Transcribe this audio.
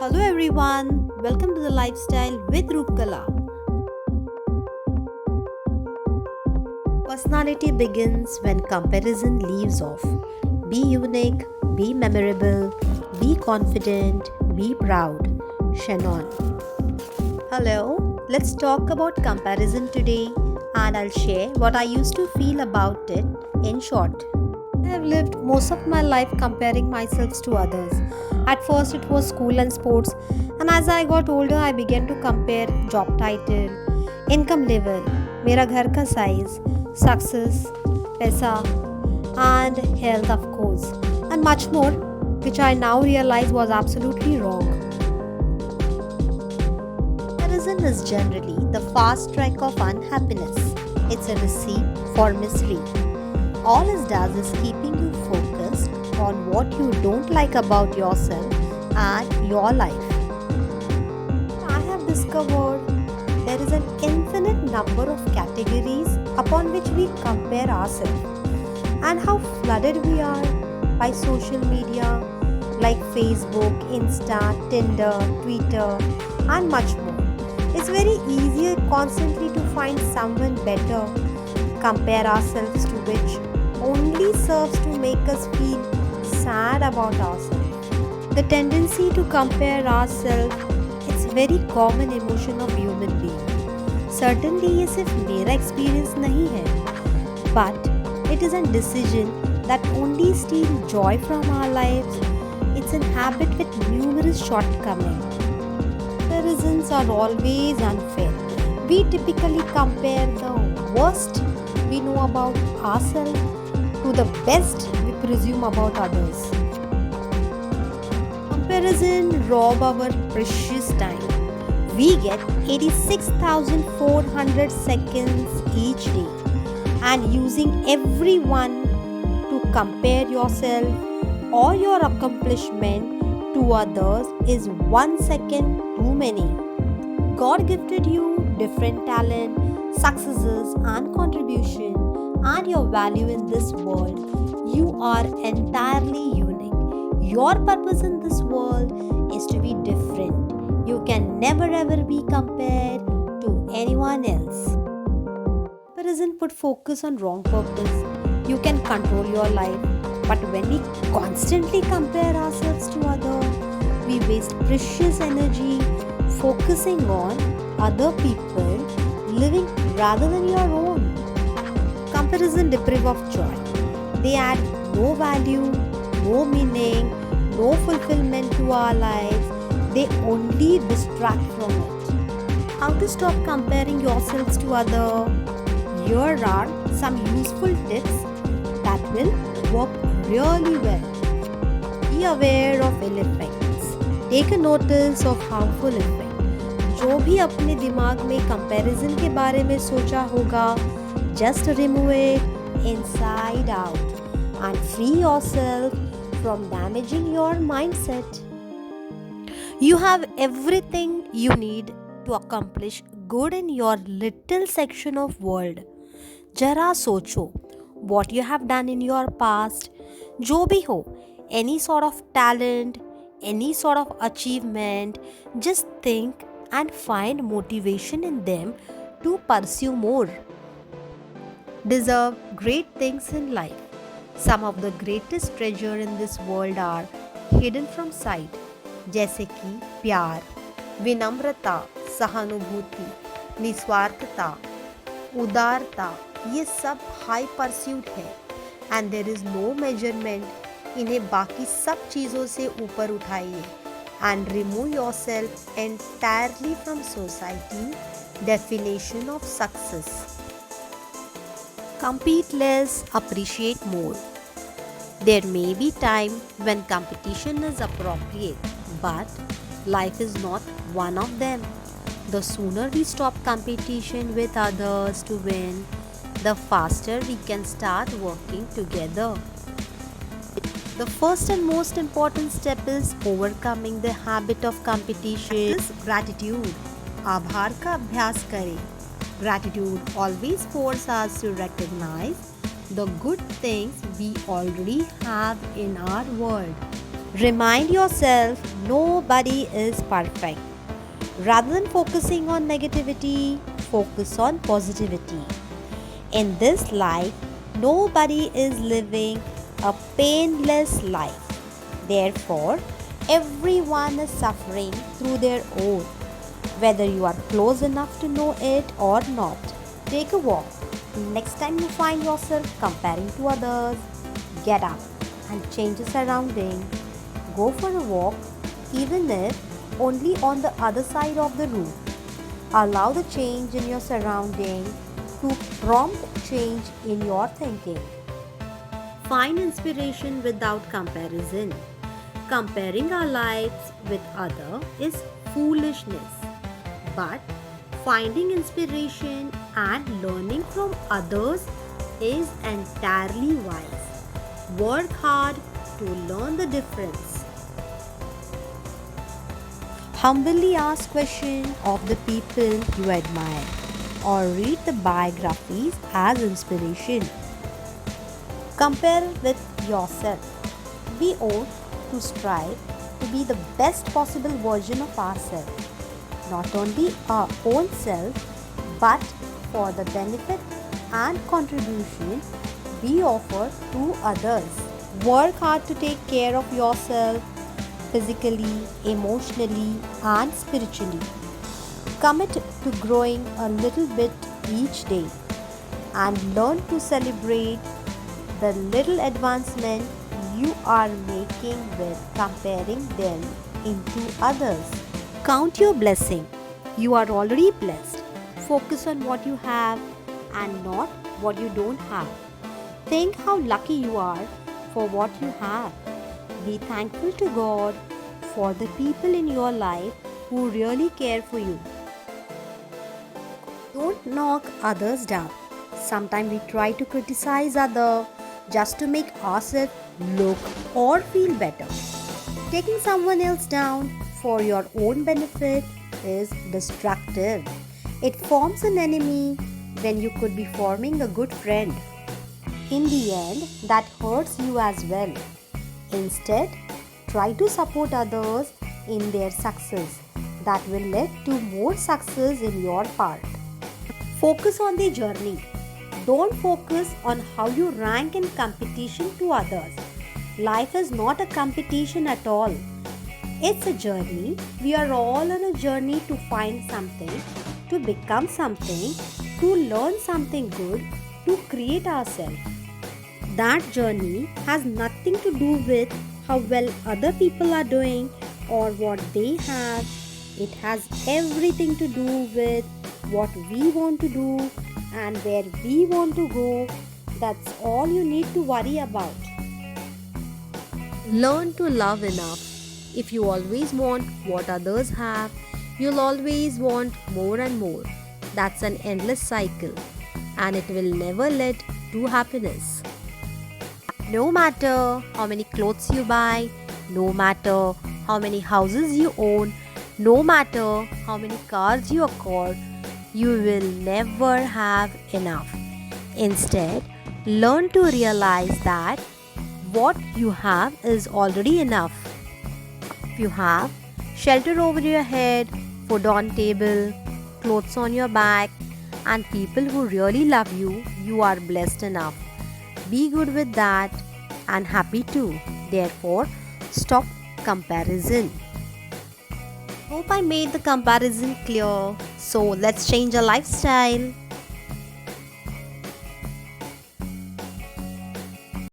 Hello everyone, welcome to the lifestyle with Rupkala. Personality begins when comparison leaves off. Be unique, be memorable, be confident, be proud. Shannon. Hello, let's talk about comparison today and I'll share what I used to feel about it in short. I have lived most of my life comparing myself to others. At first, it was school and sports, and as I got older, I began to compare job title, income level, मेरा घर का size, success, पैसा, and health, of course, and much more, which I now realize was absolutely wrong. Comparison is generally the fast track of unhappiness. It's a recipe for misery. All it does is keeping you focused on what you don't like about yourself and your life. I have discovered there is an infinite number of categories upon which we compare ourselves and how flooded we are by social media like Facebook, Insta, Tinder, Twitter and much more. It's very easy constantly to find someone better, compare ourselves to which only serves to make us feel sad about ourselves. The tendency to compare ourselves, it's very common emotion of human being. Certainly ये सिर्फ मेरा experience नहीं है, but it is a decision that only steals joy from our lives. It's a habit with numerous shortcomings. Comparisons are always unfair. We typically compare the worst we know about ourselves to the best we presume about others. Comparison rob our precious time. We get 86,400 seconds each day, and using everyone to compare yourself or your accomplishment to others is 1 second too many. God gifted you different talent, successes and contribution and your value in this world. You are entirely unique. Your purpose in this world is to be different. You can never ever be compared to anyone else. Comparison put focus on wrong purpose. You can control your life, but when we constantly compare ourselves to others, we waste precious energy focusing on other people living rather than your own. Comparison deprive of joy. They add no value, no meaning, no fulfillment to our lives. They only distract from it. How to stop comparing yourselves to others? Here are some useful tips that will work really well. Be aware of ill effects. Take a notice of harmful effects. जो भी अपने दिमाग में comparison के बारे में सोचा होगा, just remove it inside out and free yourself from damaging your mindset. You have everything you need to accomplish good in your little section of world. जरा सोचो what you have done in your past, जो भी हो, any sort of talent, any sort of achievement, just think and find motivation in them to pursue more. Deserve great things in life. Some of the greatest treasure in this world are hidden from sight, जैसे कि प्यार, विनम्रता, सहानुभूति, निस्वार्थता, उदारता, ये सब high pursuit है and there is no measurement. इन्हें बाकी सब चीज़ों से ऊपर उठाइए and remove yourself entirely from society definition of success. Compete less, appreciate more. There may be time when competition is appropriate, but life is not one of them. The sooner we stop competition with others to win, the faster we can start working together. The first and most important step is overcoming the habit of competition is gratitude. आभार का अभ्यास करें. Gratitude always forces us to recognize the good things we already have in our world. Remind yourself nobody is perfect. Rather than focusing on negativity, focus on positivity. In this life, nobody is living a painless life. Therefore, everyone is suffering through their own, whether you are close enough to know it or not. Take a walk. Next time you find yourself comparing to others, get up and change your surrounding. Go for a walk, even if only on the other side of the room. Allow the change in your surrounding to prompt change in your thinking. Find inspiration without comparison. Comparing our lives with others is foolishness. But finding inspiration and learning from others is entirely wise. Work hard to learn the difference. Humbly ask questions of the people you admire or read the biographies as inspiration. Compare with yourself. We ought to strive to be the best possible version of ourselves, not only our own self, but for the benefit and contribution we offer to others. Work hard to take care of yourself physically, emotionally, and spiritually. Commit to growing a little bit each day and learn to celebrate the little advancement you are making with comparing them into others. Count your blessing. You are already blessed. Focus on what you have and not what you don't have. Think how lucky you are for what you have. Be thankful to God for the people in your life who really care for you. Don't knock others down. Sometimes we try to criticize others just to make ourselves look or feel better. Taking someone else down for your own benefit is destructive. It forms an enemy when you could be forming a good friend. In the end, that hurts you as well. Instead, try to support others in their success. That will lead to more success in your part. Focus on the journey. Don't focus on how you rank in competition to others. Life is not a competition at all. It's a journey. We are all on a journey to find something, to become something, to learn something good, to create ourselves. That journey has nothing to do with how well other people are doing or what they have. It has everything to do with what we want to do and where we want to go. That's all you need to worry about. Learn to love enough. If you always want what others have, you'll always want more and more. That's an endless cycle and it will never lead to happiness. No matter how many clothes you buy, no matter how many houses you own, no matter how many cars you acquire, you will never have enough. Instead, learn to realize that what you have is already enough. If you have shelter over your head, food on table, clothes on your back, and people who really love you, you are blessed enough. Be good with that and happy too. Therefore, stop comparison. Hope I made the comparison clear. So let's change our lifestyle.